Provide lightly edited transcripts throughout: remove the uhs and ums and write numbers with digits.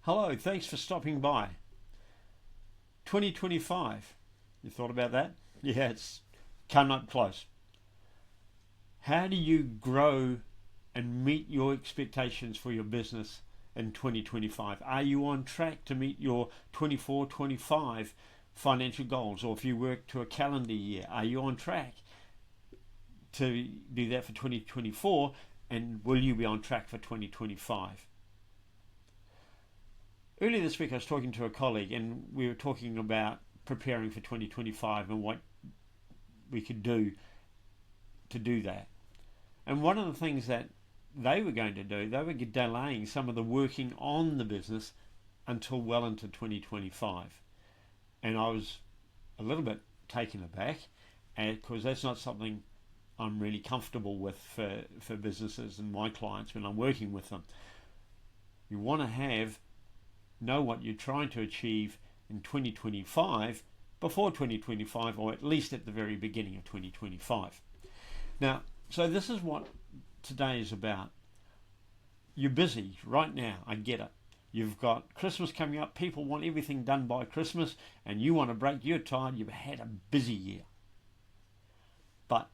Hello, thanks for stopping by. 2025. You thought about that? Yeah, it's come up close. How do you grow and meet your expectations for your business in 2025? Are you on track to meet your 24-25 financial goals? Or if you work to a calendar year, are you on track to do that for 2024? And will you be on track for 2025? Earlier this week I was talking to a colleague and we were talking about preparing for 2025 and what we could do to do that. And one of the things that they were going to do, they were delaying some of the working on the business until well into 2025. And I was a little bit taken aback because that's not something I'm really comfortable with for businesses and my clients when I'm working with them. You want to know what you're trying to achieve in 2025 before 2025, or at least at the very beginning of 2025. Now, so this is what today is about. You're busy right now, I get it. You've got Christmas coming up, people want everything done by Christmas, and you want to break, you're tired, you've had a busy year. But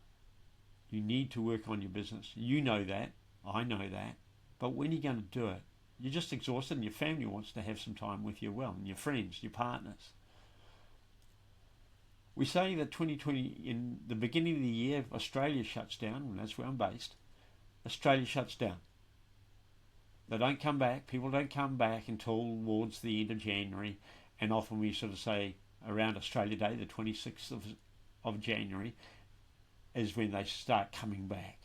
you need to work on your business. You know that, I know that, but when are you going to do it? You're just exhausted and your family wants to have some time with you and your friends, your partners. We say that 2020, in the beginning of the year, Australia shuts down, and that's where I'm based. Australia shuts down. They don't come back, people don't come back until towards the end of January, and often we sort of say around Australia Day, the 26th of January, is when they start coming back.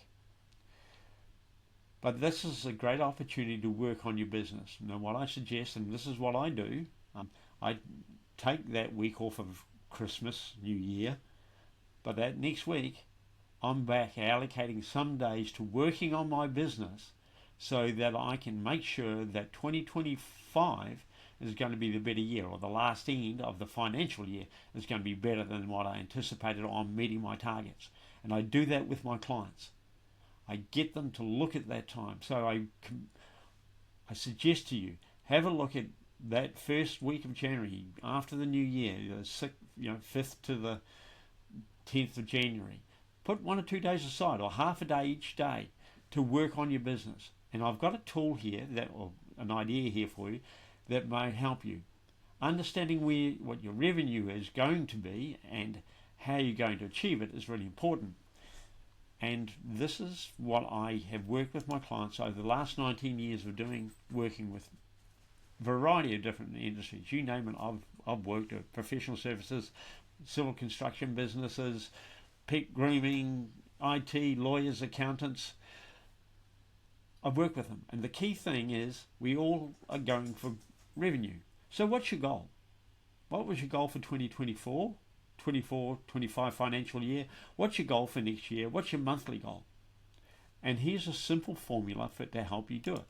But this is a great opportunity to work on your business. Now, what I suggest, and this is what I do, I take that week off of Christmas, New Year, but that next week, I'm back allocating some days to working on my business so that I can make sure that 2025 is going to be the better year, or the last end of the financial year is going to be better than what I anticipated on meeting my targets. And I do that with my clients. I get them to look at that time. So I suggest to you, have a look at that first week of January after the new year, the 5th to the 10th of January. Put 1 or 2 days aside, or half a day each day, to work on your business. And I've got a tool here, or an idea here for you, that may help you. Understanding what your revenue is going to be and how you're going to achieve it is really important. And this is what I have worked with my clients over the last 19 years of working with a variety of different industries. You name it, I've worked at professional services, civil construction businesses, pet grooming, IT, lawyers, accountants. I've worked with them. And the key thing is we all are going for revenue. So what's your goal? What was your goal for 2024? 24-25 financial year? What's your goal for next year? What's your monthly goal? And here's a simple formula to help you do it.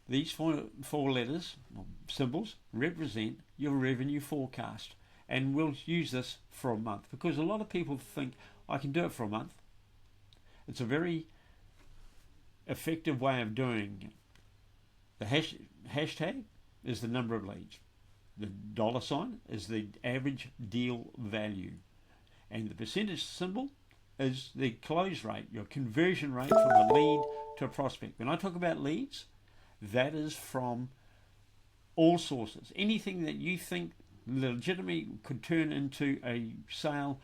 These four letters, or symbols, represent your revenue forecast. And we'll use this for a month because a lot of people think, I can do it for a month. It's a very effective way of doing it. The hashtag is the number of leads. The dollar sign is the average deal value. And the percentage symbol is the close rate, your conversion rate from a lead to a prospect. When I talk about leads, that is from all sources. Anything that you think legitimately could turn into a sale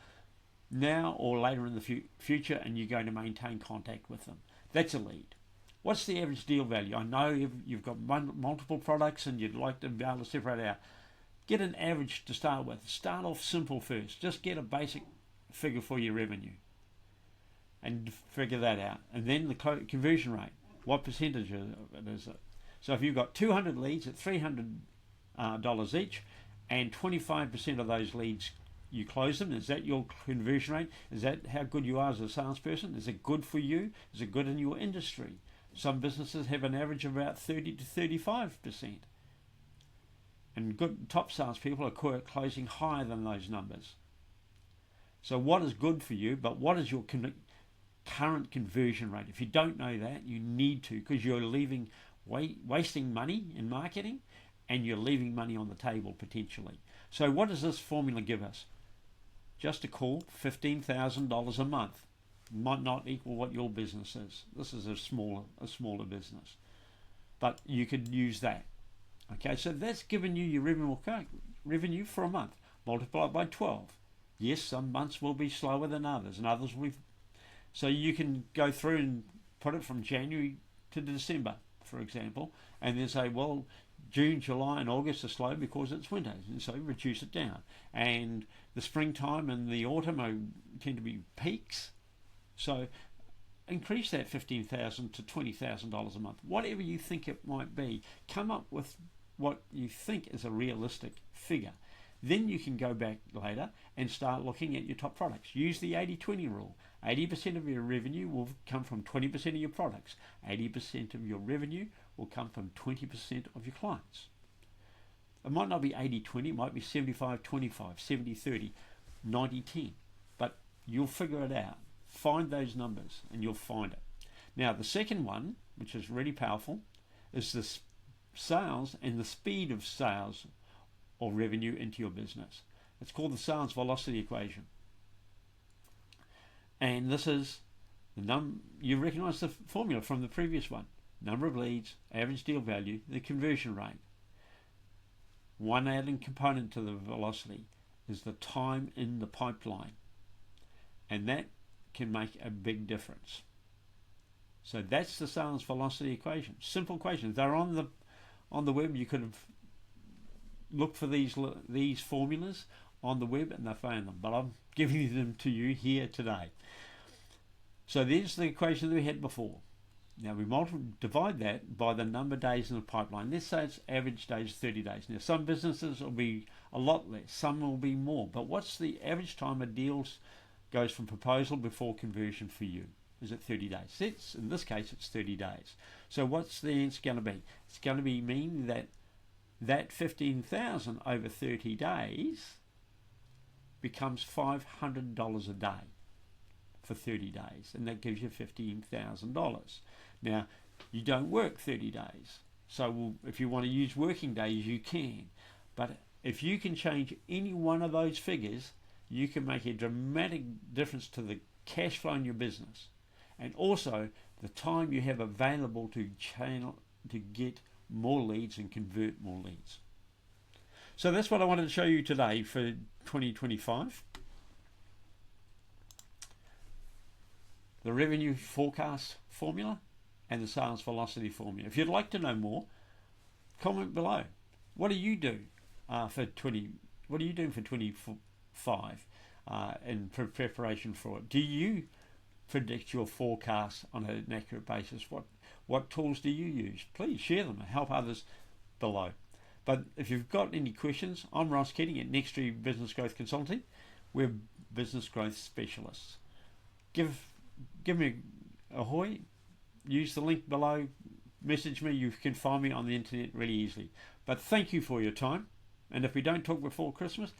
now or later in the future, and you're going to maintain contact with them. That's a lead. What's the average deal value? I know you've got multiple products and you'd like to be able to separate out. Get an average to start with. Start off simple first. Just get a basic figure for your revenue and figure that out. And then the conversion rate. What percentage is it? So if you've got 200 leads at $300 each, and 25% of those leads you close them, is that your conversion rate? Is that how good you are as a salesperson? Is it good for you? Is it good in your industry? Some businesses have an average of about 30 to 35%. And good top salespeople are closing higher than those numbers. So what is good for you, but what is your current conversion rate. If you don't know that, you need to, because you're wasting money in marketing and you're leaving money on the table potentially. So what does this formula give us? Just a call, $15,000 a month. Might not equal what your business is. This is a smaller business, but you could use that. Okay, so that's given you your revenue for a month. Multiply it by 12. Yes, some months will be slower than others, and others will be. So you can go through and put it from January to December, for example, and then say, well, June, July, and August are slow because it's winter, and so reduce it down. And the springtime and the autumn tend to be peaks, so increase that $15,000 to $20,000 a month. Whatever you think it might be, come up with what you think is a realistic figure. Then you can go back later and start looking at your top products. Use the 80-20 rule. 80% of your revenue will come from 20% of your products. 80% of your revenue will come from 20% of your clients. It might not be 80-20, it might be 75-25, 70-30, 90-10, but you'll figure it out. Find those numbers and you'll find it. Now the second one, which is really powerful, is the sales and the speed of sales or revenue into your business. It's called the sales velocity equation. And this is you recognize the formula from the previous one. Number of leads, average deal value, the conversion rate. One added component to the velocity is the time in the pipeline. And that can make a big difference. So that's the sales velocity equation. Simple equations. They're on the web. You could have looked for these formulas on the web and they found them, but I'm giving them to you here today. So there's the equation that we had before. Now we divide that by the number of days in the pipeline. Let's say its average days 30 days. Now some businesses will be a lot less, some will be more, but what's the average time a deal goes from proposal before conversion for you? Is it 30 days? In this case it's 30 days. So what's the answer going to be? It's going to be mean that 15,000 over 30 days becomes $500 a day for 30 days, and that gives you $15,000. Now you don't work 30 days, so if you want to use working days you can, but if you can change any one of those figures, you can make a dramatic difference to the cash flow in your business, and also the time you have available to get more leads and convert more leads. So that's what I wanted to show you today for 2025. The revenue forecast formula and the sales velocity formula. If you'd like to know more, comment below. What do you do What are you doing for 25 in preparation for it? Do you predict your forecast on an accurate basis? What tools do you use? Please share them and help others below. But if you've got any questions, I'm Ross Keating at Nextree Business Growth Consulting. We're business growth specialists. Give me a hoy, use the link below, message me. You can find me on the internet really easily. But thank you for your time, and if we don't talk before Christmas,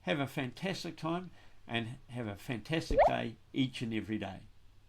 have a fantastic time and have a fantastic day each and every day.